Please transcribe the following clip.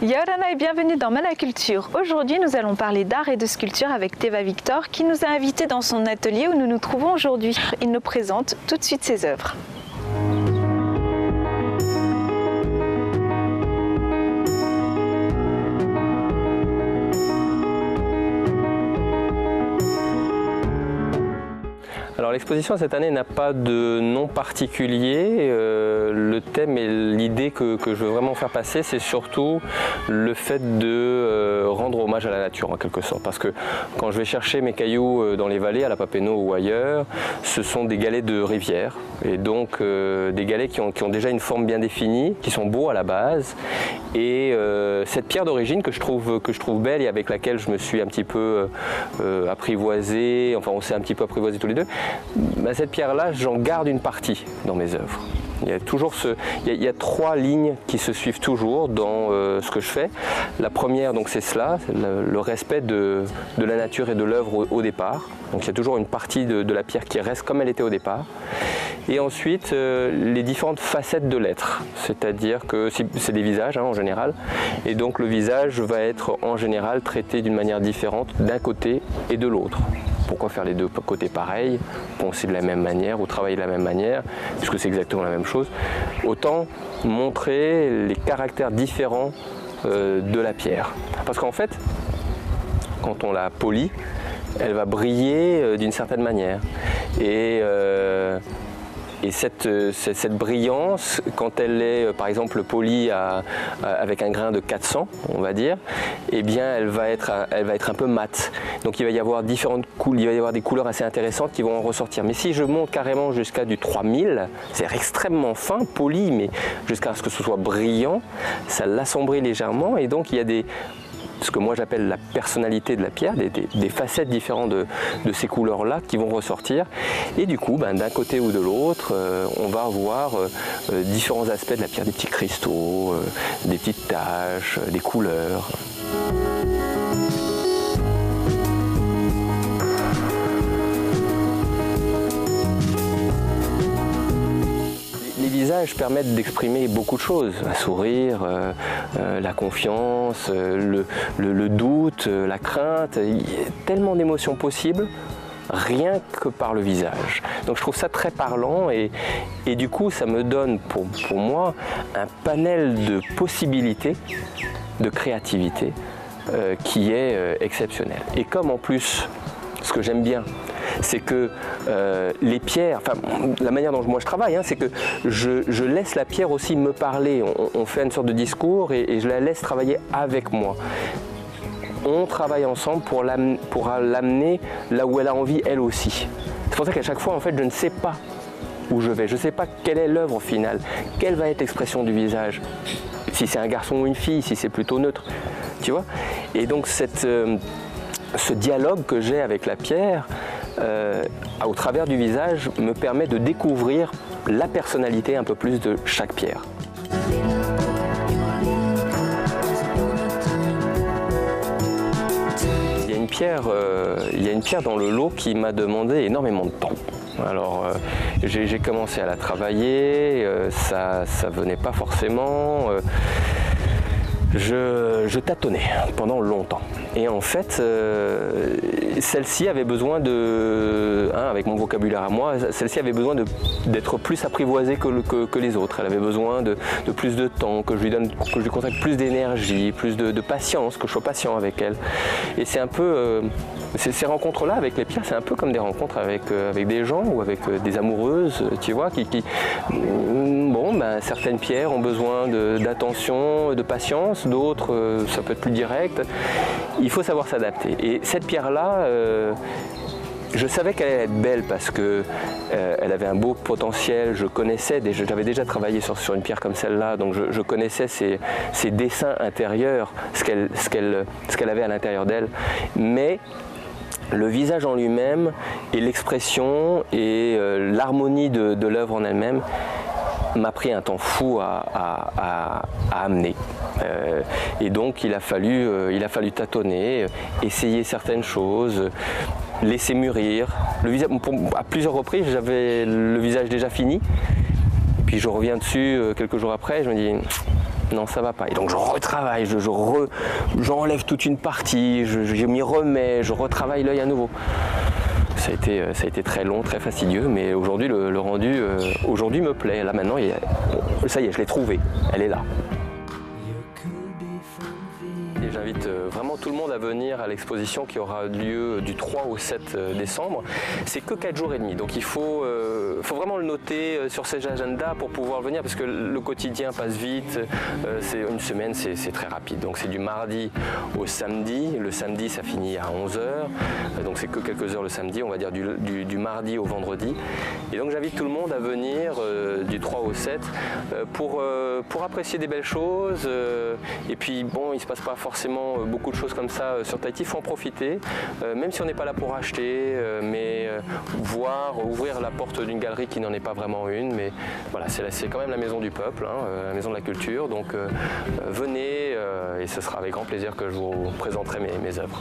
Yorana et bienvenue dans Manaculture. Aujourd'hui, nous allons parler d'art et de sculpture avec Teva Victor qui nous a invités dans son atelier où nous nous trouvons aujourd'hui. Il nous présente tout de suite ses œuvres. Alors l'exposition cette année n'a pas de nom particulier. Le thème et l'idée que je veux vraiment faire passer, c'est surtout le fait de rendre hommage à la nature en quelque sorte. Parce que quand je vais chercher mes cailloux dans les vallées, à la Papenot ou ailleurs, ce sont des galets de rivière. Et donc des galets qui ont déjà une forme bien définie, qui sont beaux à la base. Et cette pierre d'origine que je trouve belle et avec laquelle je me suis un petit peu apprivoisé, enfin on s'est un petit peu apprivoisé tous les deux, bah, cette pierre-là, j'en garde une partie dans mes œuvres. Il y a toujours il y a trois lignes qui se suivent toujours dans ce que je fais. La première, donc, c'est cela, le respect de la nature et de l'œuvre au départ. Donc il y a toujours une partie de la pierre qui reste comme elle était au départ. Et ensuite, les différentes facettes de l'être. C'est-à-dire que c'est des visages en général. Et donc le visage va être en général traité d'une manière différente d'un côté et de l'autre. Pourquoi faire les deux côtés pareils, penser de la même manière ou travailler de la même manière, puisque c'est exactement la même chose. Autant montrer les caractères différents de la pierre. Parce qu'en fait, quand on la polit, elle va briller d'une certaine manière. Et cette brillance, quand elle est par exemple polie avec un grain de 400, on va dire, eh bien elle va être un peu mate. Donc il va y avoir différentes couleurs, il va y avoir des couleurs assez intéressantes qui vont en ressortir. Mais si je monte carrément jusqu'à du 3000, c'est extrêmement fin, poli, mais jusqu'à ce que ce soit brillant, ça l'assombrit légèrement et donc il y a ce que moi j'appelle la personnalité de la pierre, des facettes différentes de ces couleurs-là qui vont ressortir. Et du coup, d'un côté ou de l'autre, on va avoir différents aspects de la pierre, des petits cristaux, des petites taches, des couleurs. Les visages permettent d'exprimer beaucoup de choses, un sourire, la confiance, le doute, la crainte. Il y a tellement d'émotions possibles, rien que par le visage. Donc je trouve ça très parlant et du coup ça me donne pour moi un panel de possibilités, de créativité qui est exceptionnel. Et comme en plus, ce que j'aime bien, c'est que les pierres, enfin la manière dont moi je travaille, c'est que je laisse la pierre aussi me parler. On fait une sorte de discours et je la laisse travailler avec moi. On travaille ensemble pour l'amener là où elle a envie elle aussi. C'est pour ça qu'à chaque fois en fait je ne sais pas où je vais, je ne sais pas quelle est l'œuvre finale, quelle va être l'expression du visage, si c'est un garçon ou une fille, si c'est plutôt neutre, tu vois. Et donc ce dialogue que j'ai avec la pierre, au travers du visage, me permet de découvrir la personnalité un peu plus de chaque pierre. Il y a une pierre dans le lot qui m'a demandé énormément de temps. Alors j'ai commencé à la travailler, ça venait pas forcément. Je tâtonnais pendant longtemps. Et en fait, celle-ci avait besoin avec mon vocabulaire à moi, celle-ci avait besoin d'être plus apprivoisée que les autres. Elle avait besoin de plus de temps, que je lui consacre plus d'énergie, plus de patience, que je sois patient avec elle. Et c'est un peu... ces rencontres-là avec les pierres, c'est un peu comme des rencontres avec des gens ou avec des amoureuses, tu vois, certaines pierres ont besoin d'attention, de patience, d'autres, ça peut être plus direct. Il faut savoir s'adapter. Et cette pierre-là, je savais qu'elle allait être belle parce qu'elle avait un beau potentiel, j'avais déjà travaillé sur une pierre comme celle-là, donc je connaissais ses dessins intérieurs, ce qu'elle avait à l'intérieur d'elle. Mais le visage en lui-même et l'expression et l'harmonie de l'œuvre en elle-même m'a pris un temps fou à amener. Et donc il a fallu tâtonner, essayer certaines choses, laisser mûrir. À plusieurs reprises, j'avais le visage déjà fini. Puis je reviens dessus quelques jours après, je me dis non ça va pas. Et donc je retravaille, j'enlève toute une partie, je m'y remets, je retravaille l'œil à nouveau. Ça a été très long, très fastidieux, mais aujourd'hui le rendu aujourd'hui me plaît. Là maintenant, ça y est, je l'ai trouvé, elle est là. Et j'invite vraiment tout le monde à venir à l'exposition qui aura lieu du 3 au 7 décembre. C'est que 4 jours et demi, donc il faut vraiment le noter sur ses agendas pour pouvoir venir parce que le quotidien passe vite. C'est une semaine, c'est très rapide. Donc c'est du mardi au samedi. Le samedi, ça finit à 11h. Donc c'est que quelques heures le samedi, on va dire du mardi au vendredi. Et donc j'invite tout le monde à venir du 3 au 7 pour apprécier des belles choses. Et puis bon, il ne se passe pas forcément beaucoup de choses comme ça sur Tahiti, il faut en profiter, même si on n'est pas là pour acheter, mais voir, ouvrir la porte d'une galerie qui n'en est pas vraiment une, mais voilà, c'est quand même la maison du peuple, hein, la maison de la culture, donc venez et ce sera avec grand plaisir que je vous présenterai mes œuvres.